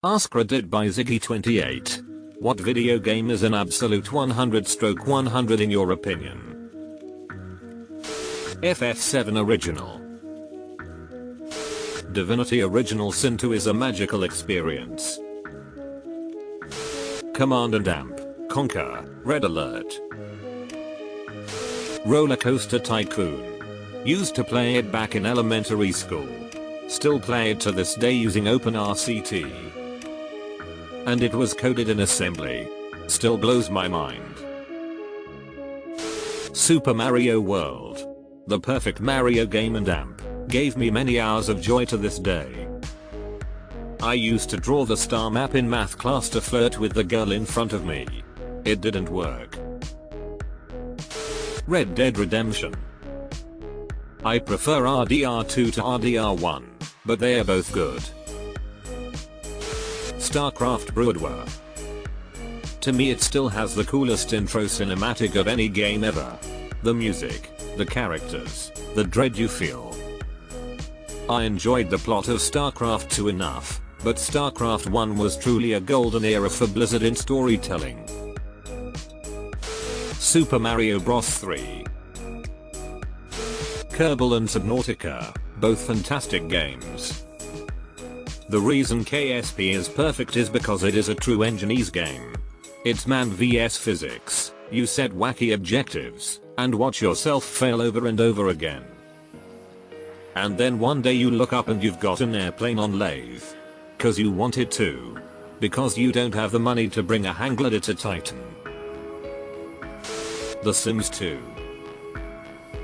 AskReddit by Ziggy28. What video game is an absolute 100/100 in your opinion? FF7 Original. Divinity Original Sin 2 is a magical experience. Command and Amp, Conquer, Red Alert. Roller Coaster Tycoon. Used to play it back in elementary school. Still play it to this day using OpenRCT. And it was coded in assembly. Still blows my mind. Super Mario World. The perfect Mario game and amp. Gave me many hours of joy to this day. I used to draw the star map in math class to flirt with the girl in front of me. It didn't work. Red Dead Redemption. I prefer RDR2 to RDR1, but they are both good. StarCraft Brood War. To me it still has the coolest intro cinematic of any game ever. The music, the characters, the dread you feel. I enjoyed the plot of StarCraft 2 enough, but StarCraft 1 was truly a golden era for Blizzard in storytelling. Super Mario Bros. 3. Kerbal and Subnautica, both fantastic games. The reason KSP is perfect is because it is a true engineer's game. It's man vs physics, you set wacky objectives, and watch yourself fail over and over again. And then one day you look up and you've got an airplane on lathe. Cause you wanted to. Because you don't have the money to bring a hang glider to Titan. The Sims 2.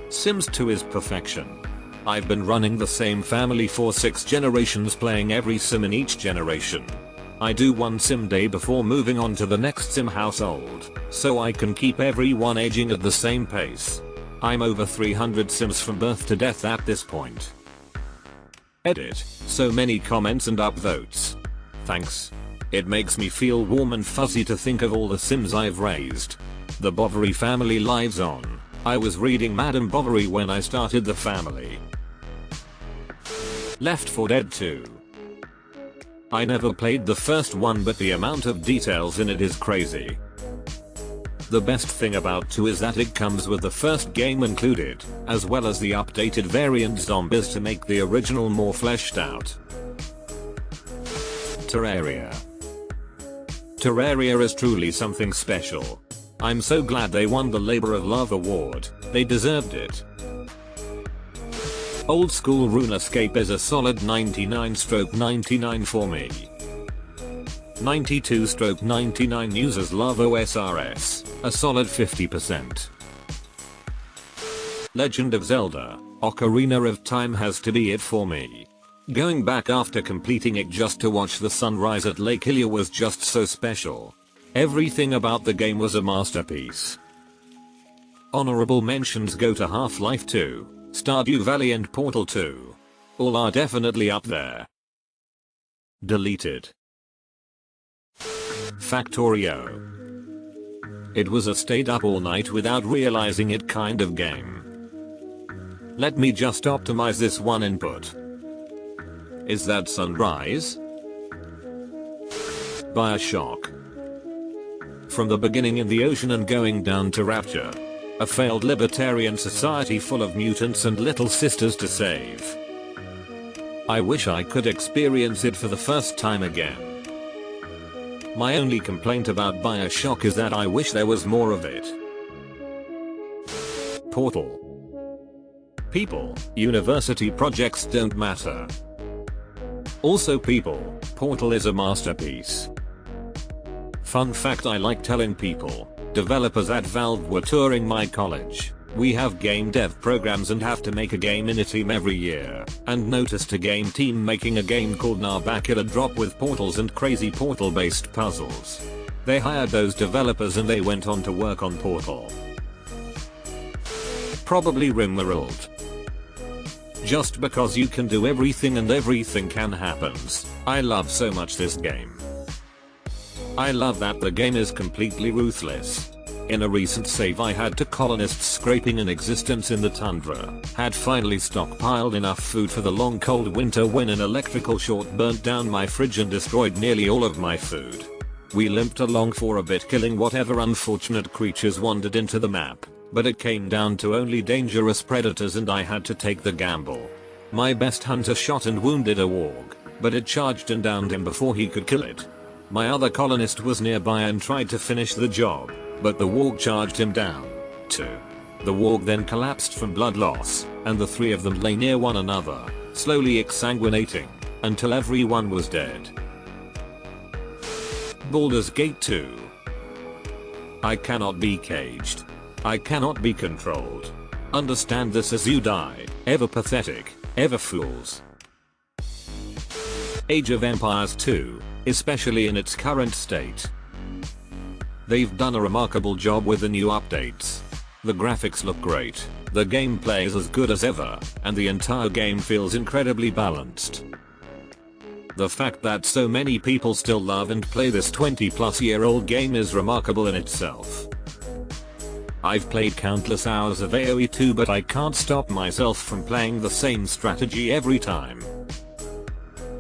Sims 2 is perfection. I've been running the same family for 6 generations, playing every sim in each generation. I do one sim day before moving on to the next sim household, so I can keep everyone aging at the same pace. I'm over 300 sims from birth to death at this point. Edit. So many comments and upvotes. Thanks. It makes me feel warm and fuzzy to think of all the sims I've raised. The Bovary family lives on. I was reading Madame Bovary when I started the family. Left 4 Dead 2. I never played the first one, but the amount of details in it is crazy. The best thing about 2 is that it comes with the first game included, as well as the updated variant zombies to make the original more fleshed out. Terraria. Terraria is truly something special. I'm so glad they won the Labor of Love award, they deserved it. Old school RuneScape is a solid 99/99 for me. 92/99 users love OSRS, a solid 50%. Legend of Zelda, Ocarina of Time has to be it for me. Going back after completing it just to watch the sunrise at Lake Hylia was just so special. Everything about the game was a masterpiece. Honorable mentions go to Half-Life 2, Stardew Valley and Portal 2. All are definitely up there. Deleted. Factorio. It was a stayed up all night without realizing it kind of game. Let me just optimize this one input. Is that sunrise? Bioshock. From the beginning in the ocean and going down to Rapture. A failed libertarian society full of mutants and little sisters to save. I wish I could experience it for the first time again. My only complaint about Bioshock is that I wish there was more of it. Portal. People, university projects don't matter. Also people, Portal is a masterpiece. Fun fact, I like telling people. Developers at Valve were touring my college. We have game dev programs and have to make a game in a team every year, and noticed a game team making a game called Narbakula Drop with portals and crazy portal based puzzles. They hired those developers and they went on to work on Portal. Probably Rimworld. Just because you can do everything and everything can happens. I love so much this game. I love that the game is completely ruthless. In a recent save I had 2 colonists scraping an existence in the tundra, had finally stockpiled enough food for the long cold winter when an electrical short burnt down my fridge and destroyed nearly all of my food. We limped along for a bit killing whatever unfortunate creatures wandered into the map, but it came down to only dangerous predators and I had to take the gamble. My best hunter shot and wounded a warg, but it charged and downed him before he could kill it. My other colonist was nearby and tried to finish the job, but the warg charged him down, too. The warg then collapsed from blood loss, and the 3 of them lay near one another, slowly exsanguinating, until everyone was dead. Baldur's Gate 2. I cannot be caged. I cannot be controlled. Understand this as you die, ever pathetic, ever fools. Age of Empires 2, especially in its current state. They've done a remarkable job with the new updates. The graphics look great, the gameplay is as good as ever, and the entire game feels incredibly balanced. The fact that so many people still love and play this 20-plus-year-old game is remarkable in itself. I've played countless hours of AoE 2 but I can't stop myself from playing the same strategy every time.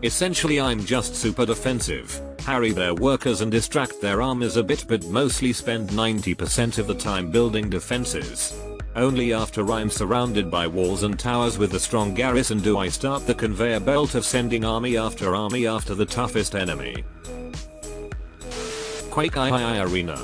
Essentially I'm just super defensive, harry their workers and distract their armies a bit but mostly spend 90% of the time building defenses. Only after I'm surrounded by walls and towers with a strong garrison do I start the conveyor belt of sending army after the toughest enemy. Quake II Arena.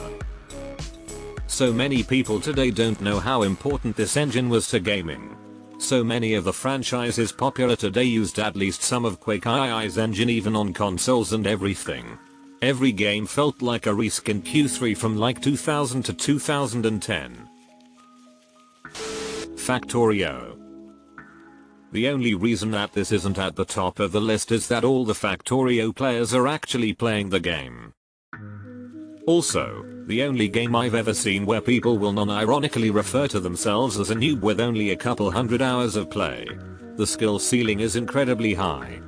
So many people today don't know how important this engine was to gaming. So many of the franchises popular today used at least some of Quake II's engine even on consoles and everything. Every game felt like a reskin Q3 from like 2000 to 2010. Factorio. The only reason that this isn't at the top of the list is that all the Factorio players are actually playing the game. Also, the only game I've ever seen where people will non-ironically refer to themselves as a noob with only a couple hundred hours of play. The skill ceiling is incredibly high.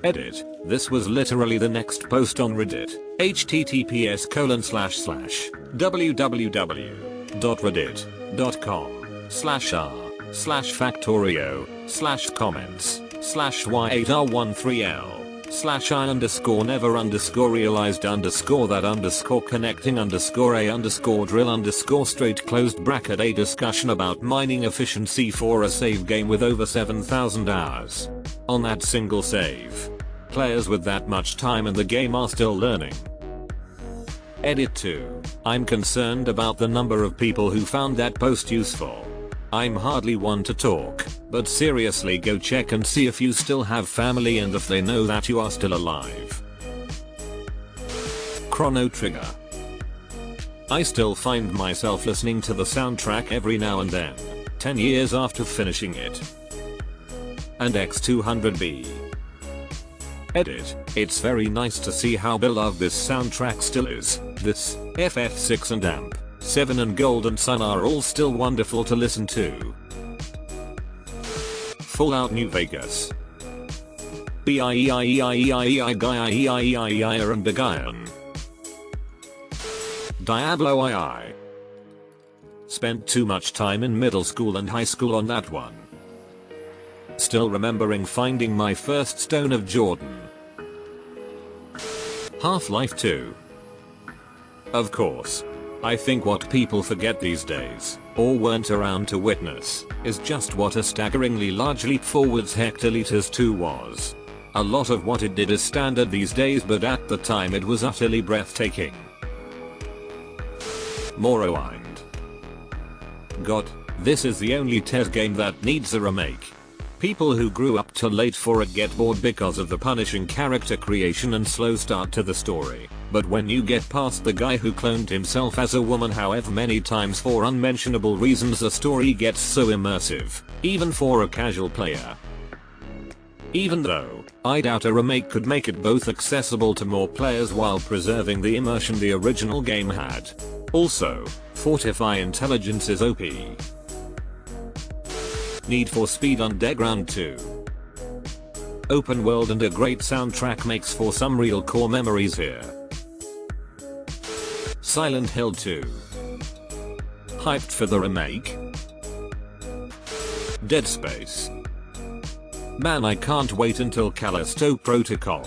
Edit. This was literally the next post on Reddit. https://www.reddit.com/r/factorio/I_130/I_never_real_straight_a discussion about mining efficiency for a save game with over 7,000 hours. On that single save. Players with that much time in the game are still learning. Edit 2. I'm concerned about the number of people who found that post useful. I'm hardly one to talk, but seriously go check and see if you still have family and if they know that you are still alive. Chrono Trigger. I still find myself listening to the soundtrack every now and then, 10 years after finishing it. And X200B. Edit. It's very nice to see how beloved this soundtrack still is. This, FF6 and AMP 7 and Golden Sun are all still wonderful to listen to. Fallout New Vegas. BIEIEIEIEIGIEIEIEIER and Beguion. Diablo II. Spent too much time in middle school and high school on that one. Still remembering finding my first Stone of Jordan. Half-Life 2. Of course. I think what people forget these days, or weren't around to witness, is just what a staggeringly large leap forwards Hectoliters 2 was. A lot of what it did is standard these days, but at the time it was utterly breathtaking. Morrowind. God, this is the only TES game that needs a remake. People who grew up too late for it get bored because of the punishing character creation and slow start to the story, but when you get past the guy who cloned himself as a woman however many times for unmentionable reasons, the story gets so immersive, even for a casual player. Even though, I doubt a remake could make it both accessible to more players while preserving the immersion the original game had. Also, Fortify Intelligence is OP. Need for Speed Underground 2. Open world and a great soundtrack makes for some real core memories here. Silent Hill 2. Hyped for the remake? Dead Space. Man, I can't wait until Callisto Protocol